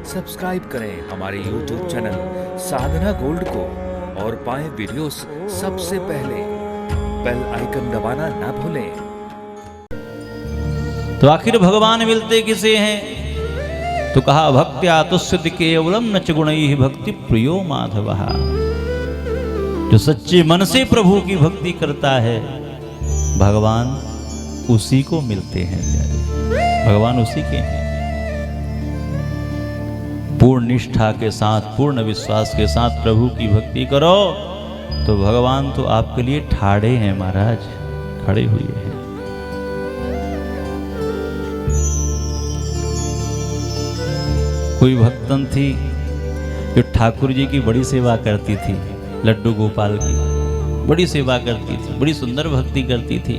Subscribe करें हमारे YouTube channel साधना gold को और पाएं वीडियोस सबसे पहले। बेल आइकन दबाना ना भूलें। तो आखिर भगवान मिलते किसे हैं? तो कहा भक्त्या तुष्यति केवलम न च गुणैः भक्ति प्रियो माधवः। जो सच्चे मन से प्रभु की भक्ति करता है भगवान उसी को मिलते हैं। भगवान उसी के हैं। पूर्ण निष्ठा के साथ, पूर्ण विश्वास के साथ प्रभु की भक्ति करो तो भगवान तो आपके लिए ठाड़े हैं महाराज, खड़े हुए हैं। कोई भक्तन थी जो ठाकुर जी की बड़ी सेवा करती थी, लड्डू गोपाल की बड़ी सेवा करती थी, बड़ी सुंदर भक्ति करती थी।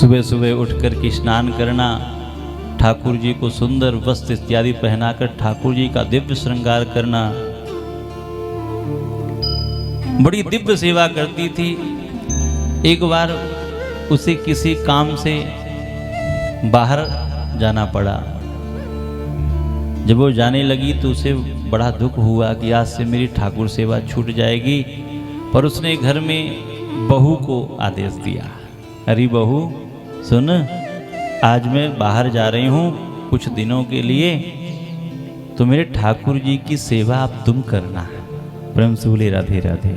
सुबह सुबह उठकर के स्नान करना, ठाकुर जी को सुंदर वस्त्र इत्यादि पहनाकर ठाकुर जी का दिव्य श्रृंगार करना, बड़ी दिव्य सेवा करती थी। एक बार उसे किसी काम से बाहर जाना पड़ा। जब वो जाने लगी तो उसे बड़ा दुख हुआ कि आज से मेरी ठाकुर सेवा छूट जाएगी। पर उसने घर में बहू को आदेश दिया, अरे बहू सुन, आज मैं बाहर जा रही हूँ कुछ दिनों के लिए, तो मेरे ठाकुर जी की सेवा आप तुम करना। प्रेम से बोले राधे राधे।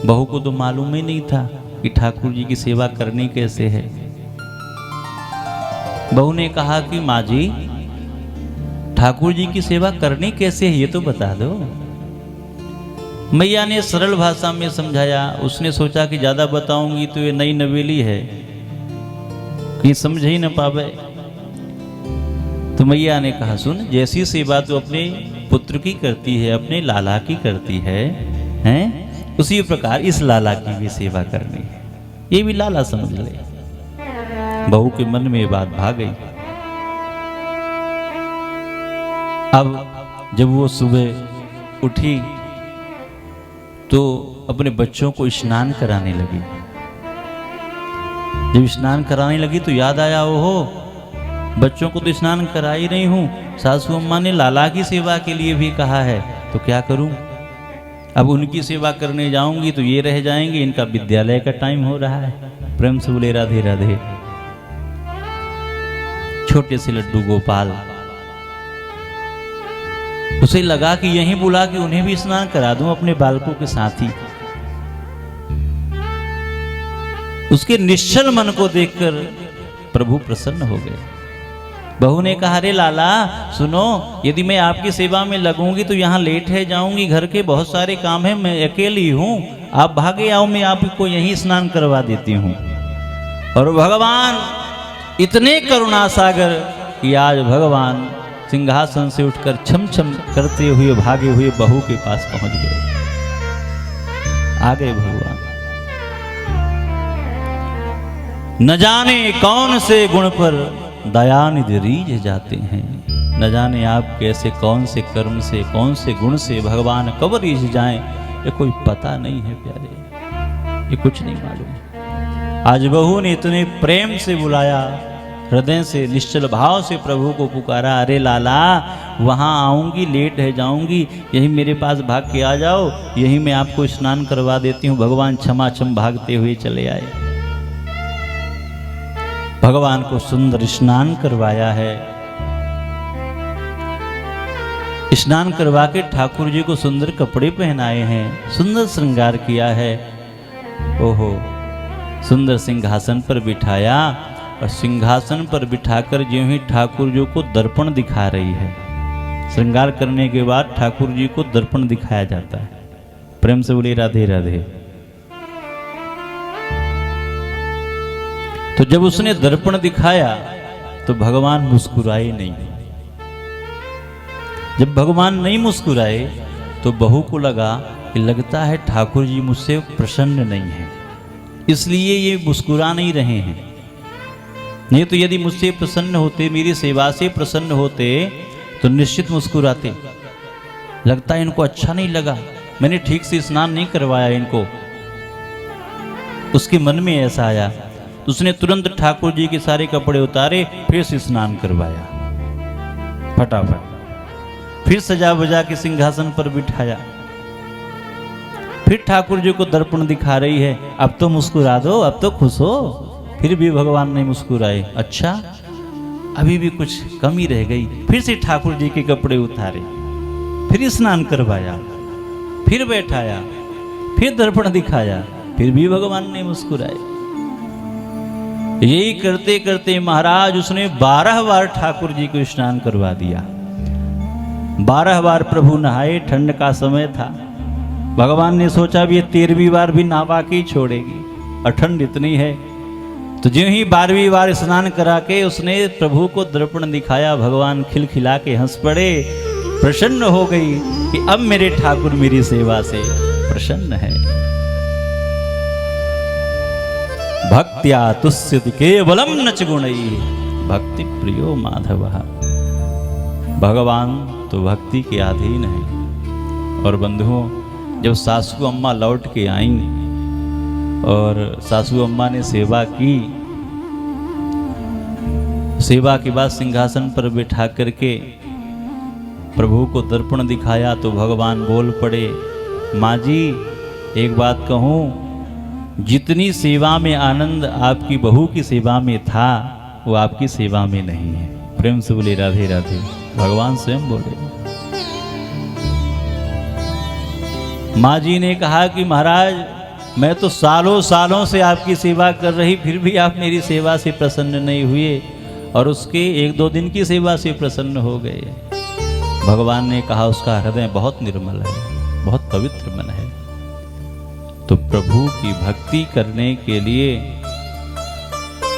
बहू को तो मालूम ही नहीं था कि ठाकुर जी की सेवा करनी कैसे है। बहू ने कहा कि माँ जी ठाकुर जी की सेवा करनी कैसे है ये तो बता दो। मैया ने सरल भाषा में समझाया। उसने सोचा कि ज्यादा बताऊंगी तो ये नई नवेली है, कहीं समझ ही न पावे। तो मैया ने कहा सुन, जैसी सेवा तो अपने पुत्र की करती है, अपने लाला की करती है, हैं? उसी प्रकार इस लाला की भी सेवा करनी है, ये भी लाला समझ ले। बहू के मन में ये बात भाग गई। अब जब वो सुबह उठी तो अपने बच्चों को स्नान कराने लगी। जब स्नान कराने लगी तो याद आया, ओहो बच्चों को तो स्नान करा ही नहीं हूँ, सासू अम्मा ने लाला की सेवा के लिए भी कहा है, तो क्या करूं? अब उनकी सेवा करने जाऊंगी तो ये रह जाएंगे, इनका विद्यालय का टाइम हो रहा है। प्रेम से बोले राधे राधे। छोटे से लड्डू गोपाल, उसे लगा कि यहीं बुला के उन्हें भी स्नान करा दूं अपने बालकों के साथ ही। उसके निश्चल मन को देखकर प्रभु प्रसन्न हो गए। बहू ने कहा, अरे लाला सुनो, यदि मैं आपकी सेवा में लगूंगी तो यहाँ लेट है जाऊंगी, घर के बहुत सारे काम है, मैं अकेली हूँ, आप भागे आओ, मैं आपको यहीं स्नान करवा देती हूँ। और भगवान इतने करुणा सागर कि आज भगवान सिंहासन से उठकर छम छम करते हुए भागे हुए बहू के पास पहुंच गए। आ गए भगवान। न जाने कौन से गुण पर दयानिधि रीझ जाते हैं, न जाने आप कैसे कौन से कर्म से, कौन से गुण से भगवान कब रीझ जाएं, ये कोई पता नहीं है प्यारे, ये कुछ नहीं मालूम। आज बहू ने इतने प्रेम से बुलाया, हृदय से निश्चल भाव से प्रभु को पुकारा, अरे लाला वहाँ आऊंगी, लेट है जाऊंगी, यही मेरे पास भाग के आ जाओ, यही मैं आपको स्नान करवा देती हूँ। भगवान क्षमाक्षम भागते हुए चले आए। भगवान को सुंदर स्नान करवाया है। स्नान करवा के ठाकुर जी को सुंदर कपड़े पहनाए हैं, सुंदर श्रृंगार किया है। ओहो, सुंदर सिंहासन पर बिठाया और सिंहासन पर बिठाकर ज्यों ही ठाकुर जी को दर्पण दिखा रही है। श्रृंगार करने के बाद ठाकुर जी को दर्पण दिखाया जाता है। प्रेम से बोले राधे राधे। तो जब उसने दर्पण दिखाया तो भगवान मुस्कुराए नहीं। जब भगवान नहीं मुस्कुराए तो बहू को लगा कि लगता है ठाकुर जी मुझसे प्रसन्न नहीं है, इसलिए ये मुस्कुरा नहीं रहे हैं। नहीं तो यदि मुझसे प्रसन्न होते, मेरी सेवा से प्रसन्न होते तो निश्चित मुस्कुराते। लगता है इनको अच्छा नहीं लगा, मैंने ठीक से स्नान नहीं करवाया इनको। उसके मन में ऐसा आया तो उसने तुरंत ठाकुर जी के सारे कपड़े उतारे, फिर से स्नान करवाया। फटाफट। फिर सजा बजा के सिंहासन पर बिठाया। फिर ठाकुर जी को दर्पण दिखा रही है, अब तो मुस्कुरा दो, अब तो खुश हो। फिर भी भगवान नहीं मुस्कुराए। अच्छा, अभी भी कुछ कमी रह गई। फिर से ठाकुर जी के कपड़े उतारे, फिर स्नान करवाया, फिर बैठाया, फिर दर्पण दिखाया, फिर भी भगवान नहीं मुस्कुराए। यही करते करते महाराज उसने 12 बार ठाकुर जी को स्नान करवा दिया। 12 बार प्रभु नहाए। ठंड का समय था। भगवान ने सोचा भी ये 13वीं बार भी नहा के ही छोड़ेगी, और ठंड इतनी है। तो जो ही 12वीं बार स्नान करा के उसने प्रभु को दर्पण दिखाया, भगवान खिलखिला के हंस पड़े। प्रसन्न हो गई कि अब मेरे ठाकुर मेरी सेवा से प्रसन्न है। भक्त्या तुष्यति केवलम नच गुणैः भक्ति प्रियो माधव। भगवान तो भक्ति के अधीन है। और बंधुओं, जब सासू अम्मा लौट के आईं और सासू अम्मा ने सेवा की, सेवा के बाद सिंहासन पर बैठा करके प्रभु को दर्पण दिखाया, तो भगवान बोल पड़े, माँ जी एक बात कहूँ, जितनी सेवा में आनंद आपकी बहू की सेवा में था, वो आपकी सेवा में नहीं है। प्रेम से बोले राधे राधे। भगवान स्वयं बोले। माँ जी ने कहा कि महाराज, मैं तो सालों सालों से आपकी सेवा कर रही, फिर भी आप मेरी सेवा से प्रसन्न नहीं हुए, और उसके 1-2 दिन की सेवा से प्रसन्न हो गए। भगवान ने कहा, उसका हृदय बहुत निर्मल है, बहुत पवित्र मन है। तो प्रभु की भक्ति करने के लिए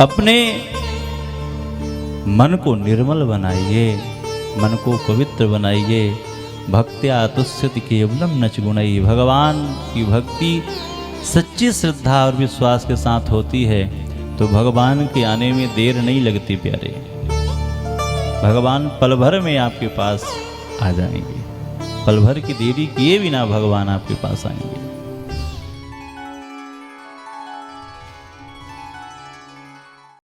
अपने मन को निर्मल बनाइए, मन को पवित्र बनाइए। भक्त्या तुष्यति केवलम नच गुणैः। भगवान की भक्ति सच्ची श्रद्धा और विश्वास के साथ होती है, तो भगवान के आने में देर नहीं लगती प्यारे। भगवान पल भर में आपके पास आ जाएंगे। पल भर की देरी किए बिना भगवान आपके पास आएंगे।